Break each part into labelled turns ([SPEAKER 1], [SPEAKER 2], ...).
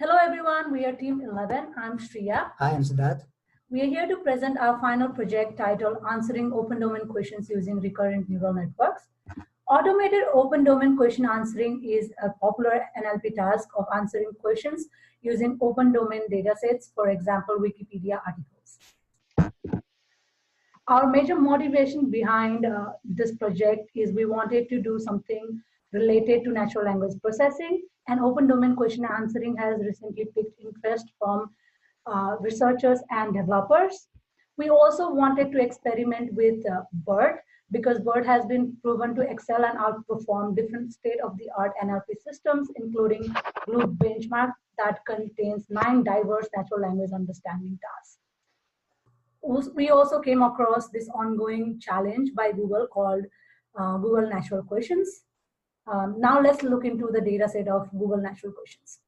[SPEAKER 1] Hello everyone, we are Team 11. I'm Shriya.
[SPEAKER 2] Hi, I'm Siddharth.
[SPEAKER 1] We are here to present our final project titled Answering Open Domain Questions Using Recurrent Neural Networks. Automated open domain question answering is a popular NLP task of answering questions using open domain datasets, for example, Wikipedia articles. Our major motivation behind this project is we wanted to do something related to natural language processing, and open domain question answering has recently piqued interest from researchers and developers. We also wanted to experiment with BERT because BERT has been proven to excel and outperform different state-of-the-art NLP systems, including GLUE benchmark that contains 9 diverse natural language understanding tasks. We also came across this ongoing challenge by Google called Google Natural Questions. Now let's look into the data set of Google Natural Questions.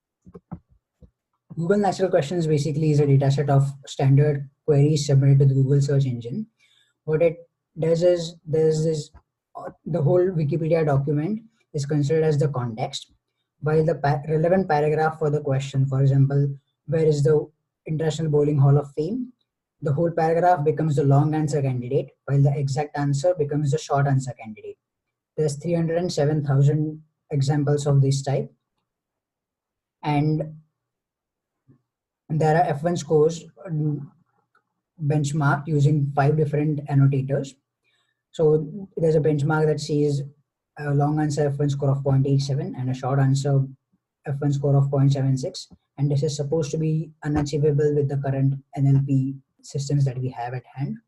[SPEAKER 2] Google Natural Questions basically is a dataset of standard queries submitted to the Google search engine. What it does is the whole Wikipedia document is considered as the context, while the relevant paragraph for the question, for example, where is the International Bowling Hall of Fame, the whole paragraph becomes the long answer candidate, while the exact answer becomes the short answer candidate. There's 307,000 examples of this type, and there are F1 scores benchmarked using 5 different annotators. So there's a benchmark that says a long answer F1 score of 0.87 and a short answer F1 score of 0.76. And this is supposed to be unachievable with the current NLP systems that we have at hand.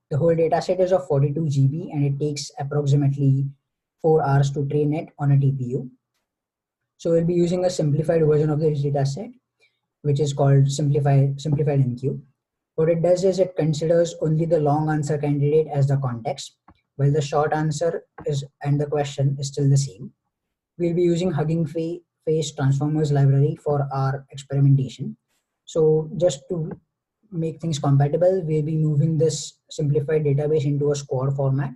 [SPEAKER 2] The whole data set is of 42 GB and it takes approximately 4 hours to train it on a TPU. So we'll be using a simplified version of this data set, which is called simplified MQ. What it does is it considers only the long answer candidate as the context, while the short answer and the question is still the same. We'll be using Hugging Face Transformers library for our experimentation. So just to make things compatible, we'll be moving this simplified database into a squad format.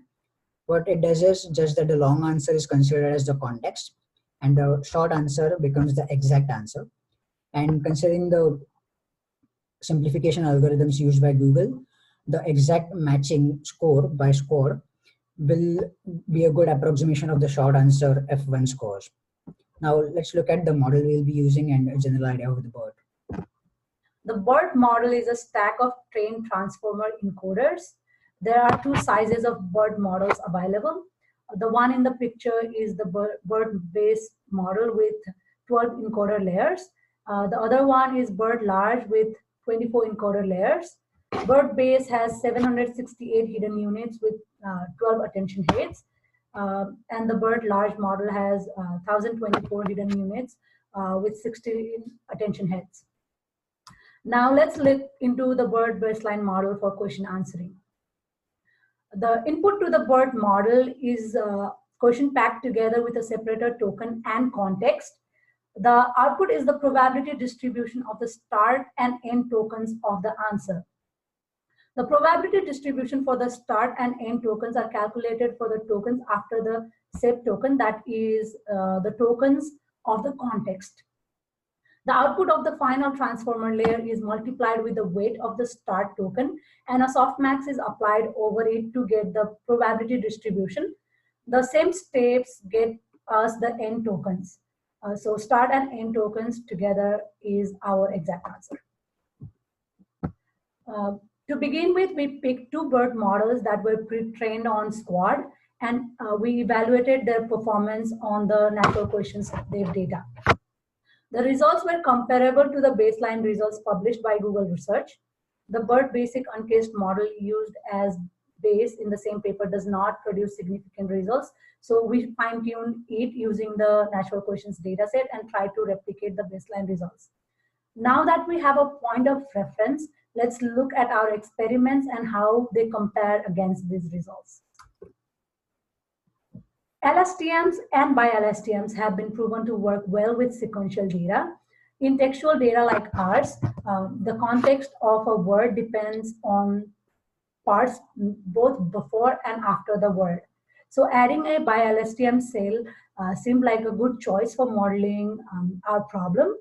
[SPEAKER 2] What it does is just that the long answer is considered as the context and the short answer becomes the exact answer. And considering the simplification algorithms used by Google, the exact matching score by score will be a good approximation of the short answer F1 scores. Now let's look at the model we'll be using and a general idea of the BERT.
[SPEAKER 1] The BERT model is a stack of trained transformer encoders. There are 2 sizes of BERT models available. The one in the picture is the BERT-based model with 12 encoder layers. The other one is BERT large with 24 encoder layers. BERT base has 768 hidden units with 12 attention heads. And the BERT large model has 1024 hidden units with 16 attention heads. Now let's look into the BERT baseline model for question answering. The input to the BERT model is a question packed together with a separator token and context. The output is the probability distribution of the start and end tokens of the answer. The probability distribution for the start and end tokens are calculated for the tokens after the SEP token, that is the tokens of the context. The output of the final transformer layer is multiplied with the weight of the start token, and a softmax is applied over it to get the probability distribution. The same steps get us the end tokens. So start and end tokens together is our exact answer. To begin with, we picked 2 BERT models that were pre-trained on Squad, and we evaluated their performance on the natural questions data. The results were comparable to the baseline results published by Google Research. The BERT basic uncased model used as base in the same paper does not produce significant results. So we fine-tuned it using the natural questions dataset and tried to replicate the baseline results. Now that we have a point of reference, let's look at our experiments and how they compare against these results. LSTMs and BiLSTMs have been proven to work well with sequential data. In textual data like ours, the context of a word depends on parts both before and after the word. So adding a BiLSTM cell seemed like a good choice for modeling our problem.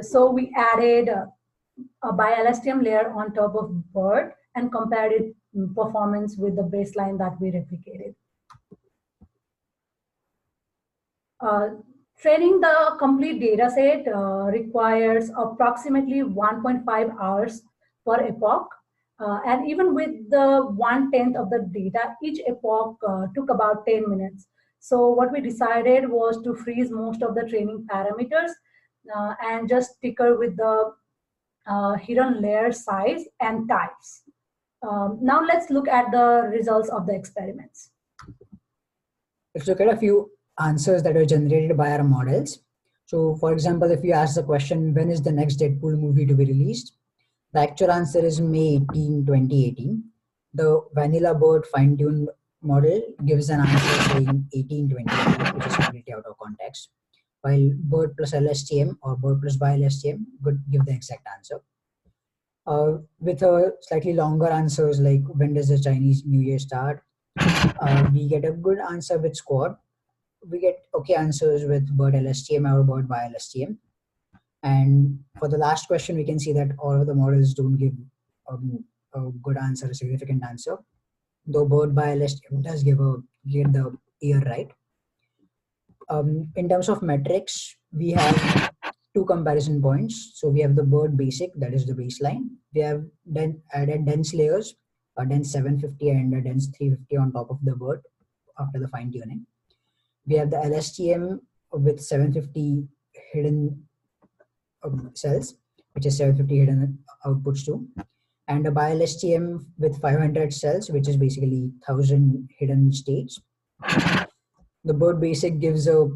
[SPEAKER 1] So we added a BiLSTM layer on top of BERT and compared its performance with the baseline that we replicated. Training the complete data set requires approximately 1.5 hours per epoch. And even with the 1/10 of the data, each epoch took about 10 minutes. So what we decided was to freeze most of the training parameters and just tinker with the hidden layer size and types. Now let's look at the results of the experiments.
[SPEAKER 2] Let's look at a few answers that were generated by our models. So for example, if you ask the question, when is the next Deadpool movie to be released? The actual answer is May 18, 2018. The Vanilla Bird fine-tuned model gives an answer saying 18, 2018, which is completely out of context. While Bird plus LSTM or Bird plus BiLSTM could give the exact answer. With slightly longer answers like when does the Chinese New Year start, we get a good answer with Squad. We get okay answers with Bird LSTM or Bird BiLSTM. And for the last question, we can see that all of the models don't give a good answer, a significant answer. Though Bird BiLSTM does get the year right. In terms of metrics, we have two comparison points. So we have the Bird basic, that is the baseline. We have then added dense layers, a dense 750 and a dense 350 on top of the Bird after the fine tuning. We have the LSTM with 750 hidden cells, which is 750 hidden outputs too, and a BiLSTM with 500 cells, which is basically 1000 hidden states. The Bird basic gives a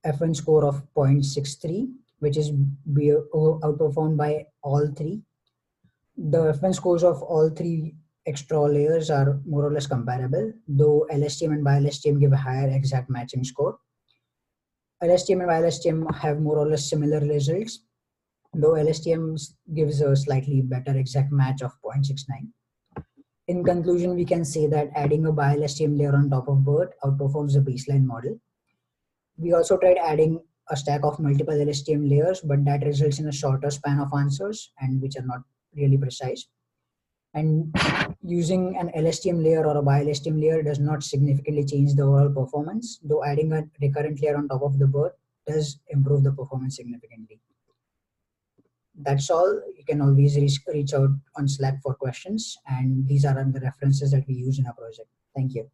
[SPEAKER 2] FN score of 0.63, which is outperformed by all three. The FN scores of all three extra layers are more or less comparable, though LSTM and BiLSTM give a higher exact matching score. LSTM and BiLSTM have more or less similar results, though LSTM gives a slightly better exact match of 0.69. In conclusion, we can say that adding a BiLSTM layer on top of Bird outperforms the baseline model. We also tried adding a stack of multiple LSTM layers, but that results in a shorter span of answers and which are not really precise. And using an LSTM layer or a BiLSTM layer does not significantly change the overall performance, though adding a recurrent layer on top of the Bird does improve the performance significantly. That's all. You can always reach out on Slack for questions, and these are the references that we use in our project. Thank you.